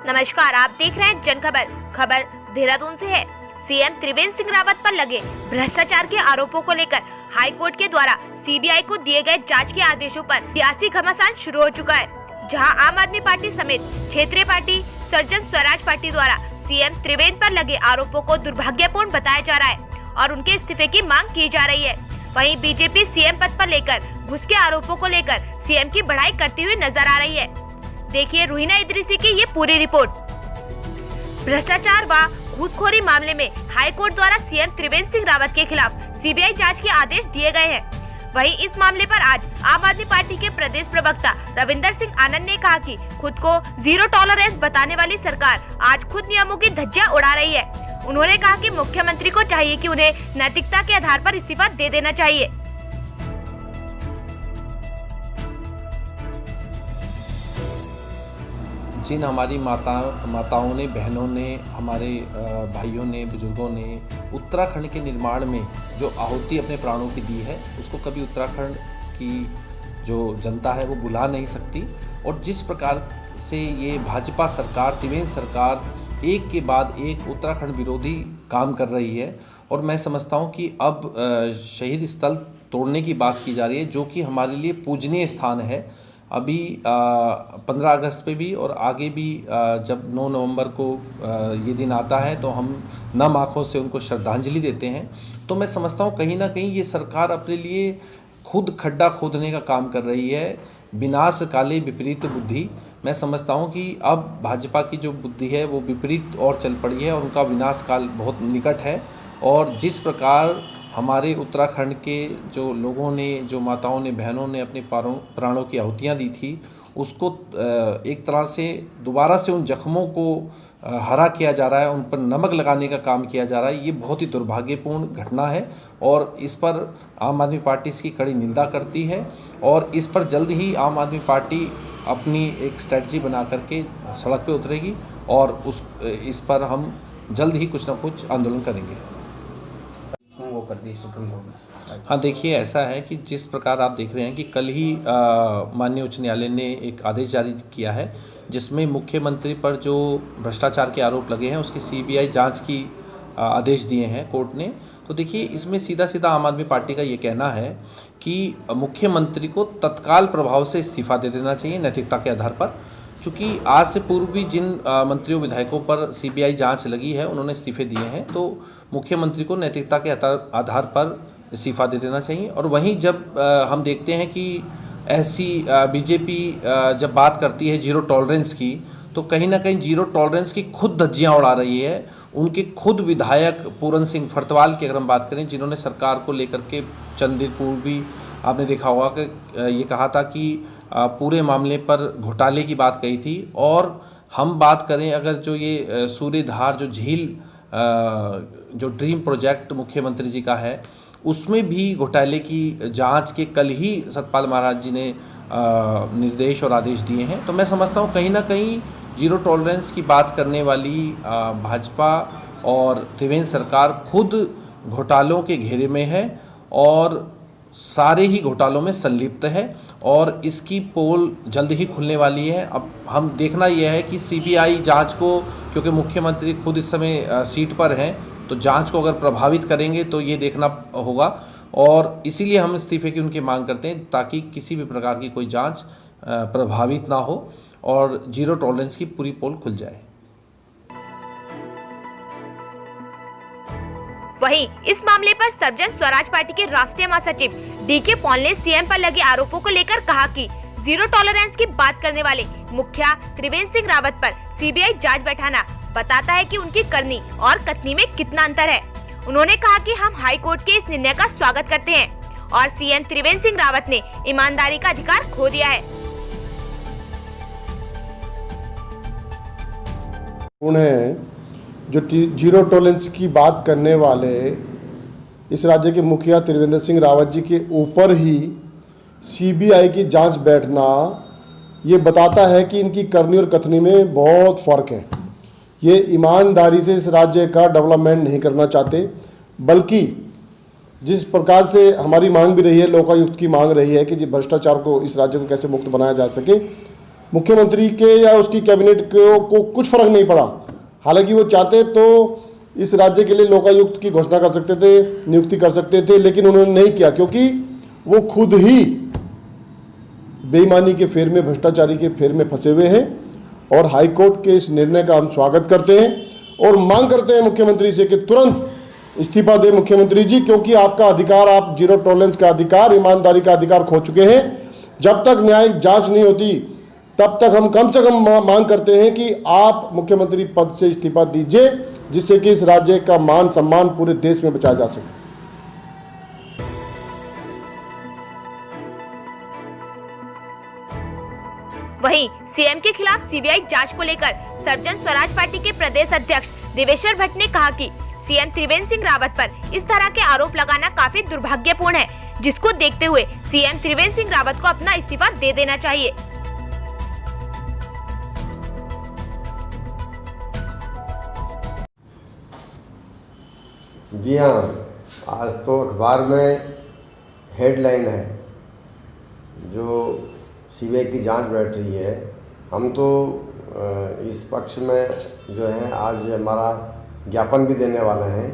नमस्कार, आप देख रहे हैं जनखबर। खबर देहरादून से है। सीएम त्रिवेंद्र सिंह रावत पर लगे भ्रष्टाचार के आरोपों को लेकर हाई कोर्ट के द्वारा सीबीआई को दिए गए जांच के आदेशों पर सियासी घमासान शुरू हो चुका है, जहां आम आदमी पार्टी समेत क्षेत्रीय पार्टी सर्जन स्वराज पार्टी द्वारा सीएम त्रिवेंद्र पर लगे आरोपों को दुर्भाग्यपूर्ण बताया जा रहा है और उनके इस्तीफे की मांग की जा रही है। वहीं बीजेपी सीएम पद पर लेकर घुस के आरोपों को लेकर सीएम की बढ़ाई करती हुई नजर आ रही है। देखिए रुहीना इदरीसी की ये पूरी रिपोर्ट। भ्रष्टाचार व घूसखोरी मामले में हाई कोर्ट द्वारा सीएम त्रिवेंद्र सिंह रावत के खिलाफ सीबीआई जांच के आदेश दिए गए हैं। वहीं इस मामले पर आज आम आदमी पार्टी के प्रदेश प्रवक्ता रविंदर सिंह आनंद ने कहा कि खुद को जीरो टॉलरेंस बताने वाली सरकार आज खुद नियमों की धज्जियां उड़ा रही है। उन्होंने कहा कि मुख्यमंत्री को चाहिए कि उन्हें नैतिकता के आधार पर इस्तीफा दे देना चाहिए। जिन हमारी माताओं ने, बहनों ने, हमारे भाइयों ने, बुजुर्गों ने उत्तराखंड के निर्माण में जो आहुति अपने प्राणों की दी है, उसको कभी उत्तराखंड की जो जनता है वो भुला नहीं सकती। और जिस प्रकार से ये भाजपा सरकार, त्रिवेंद्र सरकार एक के बाद एक उत्तराखंड विरोधी काम कर रही है, और मैं समझता हूँ कि अब शहीद स्थल तोड़ने की बात की जा रही है, जो कि हमारे लिए पूजनीय स्थान है। अभी 15 अगस्त पे भी और आगे भी जब 9 नवंबर को ये दिन आता है तो हम नम आँखों से उनको श्रद्धांजलि देते हैं। तो मैं समझता हूँ कहीं ना कहीं ये सरकार अपने लिए खुद खड्डा खोदने का काम कर रही है। विनाश काले विपरीत बुद्धि। मैं समझता हूँ कि अब भाजपा की जो बुद्धि है वो विपरीत और चल पड़ी है और उनका विनाश काल बहुत निकट है। और जिस प्रकार हमारे उत्तराखंड के जो लोगों ने, जो माताओं ने, बहनों ने अपने प्राणों की आहुतियाँ दी थी, उसको एक तरह से दोबारा से उन जख्मों को हरा किया जा रहा है, उन पर नमक लगाने का काम किया जा रहा है। ये बहुत ही दुर्भाग्यपूर्ण घटना है और इस पर आम आदमी पार्टी इसकी कड़ी निंदा करती है और इस पर जल्द ही आम आदमी पार्टी अपनी एक स्ट्रेटजी बना करके सड़क पे उतरेगी और इस पर हम जल्द ही कुछ ना कुछ आंदोलन करेंगे। हाँ, देखिए ऐसा है कि जिस प्रकार आप देख रहे हैं कि कल ही माननीय उच्च न्यायालय ने एक आदेश जारी किया है जिसमें मुख्यमंत्री पर जो भ्रष्टाचार के आरोप लगे हैं उसकी सीबीआई जांच की आदेश दिए हैं कोर्ट ने। तो देखिए इसमें सीधा सीधा आम आदमी पार्टी का ये कहना है कि मुख्यमंत्री को तत्काल प्रभाव से इस्तीफा दे देना चाहिए नैतिकता के आधार पर। चूँकि आज से पूर्व भी जिन मंत्रियों विधायकों पर सीबीआई जांच लगी है उन्होंने इस्तीफे दिए हैं, तो मुख्यमंत्री को नैतिकता के आधार पर इस्तीफा दे देना चाहिए। और वहीं जब हम देखते हैं कि ऐसी बीजेपी जब बात करती है जीरो टॉलरेंस की, तो कहीं ना कहीं जीरो टॉलरेंस की खुद धज्जियां उड़ा रही है। उनके खुद विधायक पूरन सिंह फर्तवाल की अगर हम बात करें, जिन्होंने सरकार को लेकर के चंद दिन पूर्व भी आपने देखा होगा कि ये कहा था कि पूरे मामले पर घोटाले की बात कही थी। और हम बात करें अगर जो ये सूर्यधार जो झील जो ड्रीम प्रोजेक्ट मुख्यमंत्री जी का है, उसमें भी घोटाले की जांच के कल ही सतपाल महाराज जी ने निर्देश और आदेश दिए हैं। तो मैं समझता हूँ कहीं ना कहीं जीरो टॉलरेंस की बात करने वाली भाजपा और त्रिवेंद्र सरकार खुद घोटालों के घेरे में है और सारे ही घोटालों में संलिप्त है और इसकी पोल जल्द ही खुलने वाली है। अब हम देखना यह है कि सीबीआई जांच को, क्योंकि मुख्यमंत्री खुद इस समय सीट पर हैं, तो जांच को अगर प्रभावित करेंगे तो ये देखना होगा और इसीलिए हम इस्तीफे की उनकी मांग करते हैं ताकि किसी भी प्रकार की कोई जांच प्रभावित ना हो और जीरो टॉलरेंस की पूरी पोल खुल जाए। वहीं इस मामले पर सर्जन स्वराज पार्टी के राष्ट्रीय महासचिव डीके पॉल ने सीएम पर लगे आरोपों को लेकर कहा कि जीरो टॉलरेंस की बात करने वाले मुखिया त्रिवेंद्र सिंह रावत पर सीबीआई जांच बैठाना बताता है कि उनकी करनी और कथनी में कितना अंतर है। उन्होंने कहा कि हम हाई कोर्ट के इस निर्णय का स्वागत करते हैं और सीएम त्रिवेंद्र सिंह रावत ने ईमानदारी का अधिकार खो दिया है। उन्हें जो जीरो टॉलरेंस की बात करने वाले इस राज्य के मुखिया त्रिवेंद्र सिंह रावत जी के ऊपर ही सीबीआई की जांच बैठना ये बताता है कि इनकी करनी और कथनी में बहुत फ़र्क है। ये ईमानदारी से इस राज्य का डेवलपमेंट नहीं करना चाहते, बल्कि जिस प्रकार से हमारी मांग भी रही है, लोकायुक्त की मांग रही है कि भ्रष्टाचार को इस राज्य को कैसे मुक्त बनाया जा सके, मुख्यमंत्री के या उसकी कैबिनेट को कुछ फर्क नहीं पड़ा। हालांकि वो चाहते तो इस राज्य के लिए लोकायुक्त की घोषणा कर सकते थे, नियुक्ति कर सकते थे, लेकिन उन्होंने नहीं किया क्योंकि वो खुद ही बेईमानी के फेर में, भ्रष्टाचारी के फेर में फंसे हुए हैं। और हाईकोर्ट के इस निर्णय का हम स्वागत करते हैं और मांग करते हैं मुख्यमंत्री से कि तुरंत इस्तीफा दें मुख्यमंत्री जी, क्योंकि आपका अधिकार, आप जीरो टॉलरेंस का अधिकार, ईमानदारी का अधिकार खो चुके हैं। जब तक न्यायिक जांच नहीं होती तब तक हम कम से कम मांग करते हैं कि आप मुख्यमंत्री पद से इस्तीफा दीजिए, जिससे कि इस राज्य का मान सम्मान पूरे देश में बचाया जा सके। वहीं सीएम के खिलाफ सीबीआई जांच को लेकर सर्वजन स्वराज पार्टी के प्रदेश अध्यक्ष देवेश्वर भट्ट ने कहा कि सीएम त्रिवेंद्र सिंह रावत पर इस तरह के आरोप लगाना काफी दुर्भाग्यपूर्ण है, जिसको देखते हुए सीएम त्रिवेंद्र सिंह रावत को अपना इस्तीफा दे देना चाहिए। जी हाँ, आज तो अखबार में हेडलाइन है जो सीबीआई की जांच बैठ रही है। हम तो इस पक्ष में जो है आज हमारा ज्ञापन भी देने वाले हैं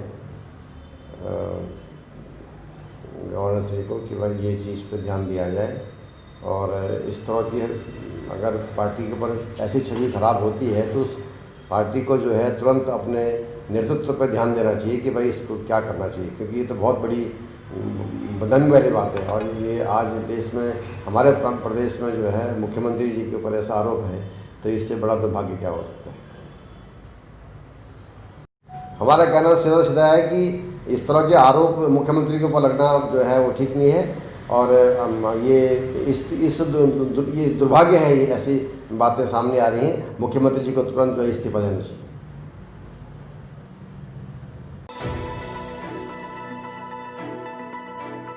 गवर्नर श्री को कि भाई ये चीज़ पे ध्यान दिया जाए। और इस तरह की अगर पार्टी के ऊपर ऐसी छवि खराब होती है तो उस पार्टी को जो है तुरंत अपने नेतृत्व पर ध्यान देना चाहिए कि भाई इसको क्या करना चाहिए, क्योंकि ये तो बहुत बड़ी बदनामी वाली बात है। और ये आज देश में, हमारे प्रदेश में जो है मुख्यमंत्री जी के ऊपर ऐसा आरोप है, तो इससे बड़ा दुर्भाग्य क्या हो सकता है। हमारा कहना सीधा सीधा है कि इस तरह के आरोप मुख्यमंत्री के ऊपर लगना जो है वो ठीक नहीं है। और ये दुर्भाग्य है, ये ऐसी बातें सामने आ रही हैं। मुख्यमंत्री जी को तुरंत जो है इस्तीफा देना चाहिए।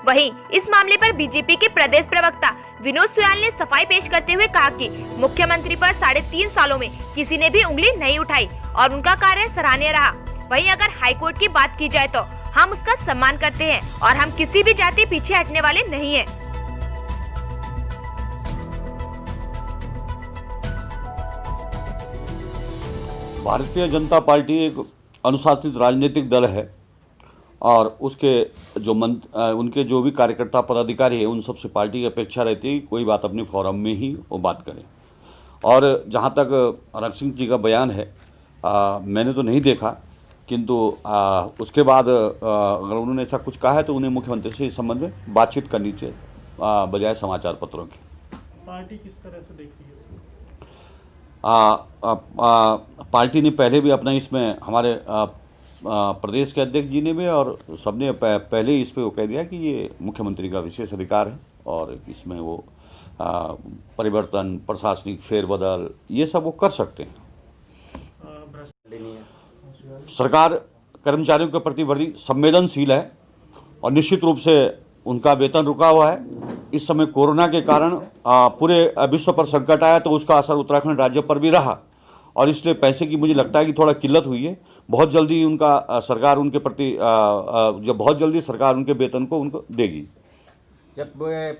वहीं इस मामले पर बीजेपी के प्रदेश प्रवक्ता विनोद सुयाल ने सफाई पेश करते हुए कहा कि मुख्यमंत्री पर 3.5 सालों में किसी ने भी उंगली नहीं उठाई और उनका कार्य सराहनीय रहा। वहीं अगर हाईकोर्ट की बात की जाए तो हम उसका सम्मान करते हैं और हम किसी भी जाति पीछे हटने वाले नहीं हैं। भारतीय जनता पार्टी एक अनुशासित राजनीतिक दल है और उसके जो उनके जो भी कार्यकर्ता पदाधिकारी है उन सबसे पार्टी की अपेक्षा रहती है कि कोई बात अपने फोरम में ही वो बात करें। और जहाँ तक रक्षित जी का बयान है, मैंने तो नहीं देखा, किंतु उसके बाद अगर उन्होंने ऐसा कुछ कहा है तो उन्हें मुख्यमंत्री से इस संबंध में बातचीत करनी चाहिए बजाय समाचार पत्रों की। पार्टी किस तरह से देखती है? पार्टी ने पहले भी अपना इसमें हमारे प्रदेश के अध्यक्ष जी ने भी और सबने पहले इस पे वो कह दिया कि ये मुख्यमंत्री का विशेष अधिकार है और इसमें वो परिवर्तन, प्रशासनिक फेरबदल ये सब वो कर सकते हैं। सरकार कर्मचारियों के प्रति बड़ी संवेदनशील है और निश्चित रूप से उनका वेतन रुका हुआ है। इस समय कोरोना के कारण पूरे विश्व पर संकट आया तो उसका असर उत्तराखंड राज्य पर भी रहा और इसलिए पैसे की मुझे लगता है कि थोड़ा किल्लत हुई है। बहुत जल्दी उनका सरकार उनके प्रति जब बहुत जल्दी सरकार उनके वेतन को उनको देगी। जब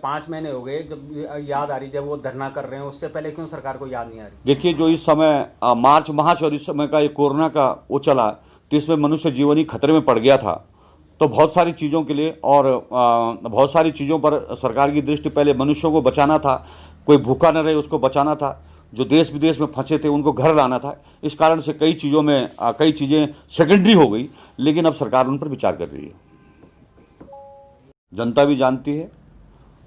5 महीने हो गए, जब याद आ रही, जब वो धरना कर रहे हैं, उससे पहले क्यों सरकार को याद नहीं आ रही? देखिए, जो इस समय मार्च माह और इस समय का ये कोरोना का वो चला तो इसमें मनुष्य जीवन ही खतरे में पड़ गया था। तो बहुत सारी चीज़ों के लिए और बहुत सारी चीज़ों पर सरकार की दृष्टि पहले मनुष्यों को बचाना था, कोई भूखा न रहे उसको बचाना था, जो देश विदेश में फंसे थे उनको घर लाना था। इस कारण से कई चीज़ें सेकेंडरी हो गई, लेकिन अब सरकार उन पर विचार कर रही है। जनता भी जानती है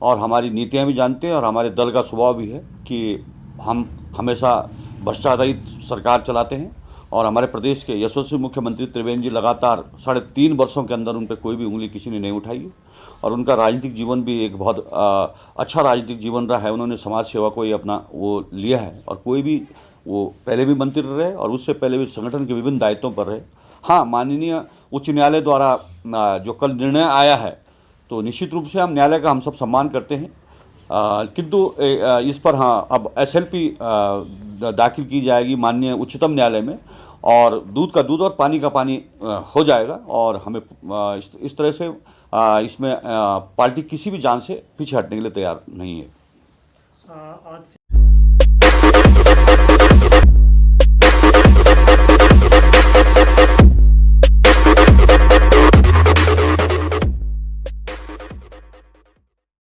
और हमारी नीतियाँ भी जानते हैं और हमारे दल का स्वभाव भी है कि हम हमेशा भ्रष्टाचारित सरकार चलाते हैं और हमारे प्रदेश के यशस्वी मुख्यमंत्री त्रिवेंद्र जी लगातार 3.5 वर्षों के अंदर उन पर कोई भी उंगली किसी ने नहीं उठाई है और उनका राजनीतिक जीवन भी एक बहुत अच्छा राजनीतिक जीवन रहा है। उन्होंने समाज सेवा को ही अपना वो लिया है और कोई भी वो पहले भी मंत्री रहे और उससे पहले भी संगठन के विभिन्न दायित्वों पर रहे। हाँ, माननीय उच्च न्यायालय द्वारा जो कल निर्णय आया है तो निश्चित रूप से हम न्यायालय का हम सब सम्मान करते हैं, किंतु इस पर हाँ अब SLP दाखिल की जाएगी माननीय उच्चतम न्यायालय में और दूध का दूध और पानी का पानी हो जाएगा और हमें इस तरह से इसमें पार्टी किसी भी जान से पीछे हटने के लिए तैयार नहीं है। आज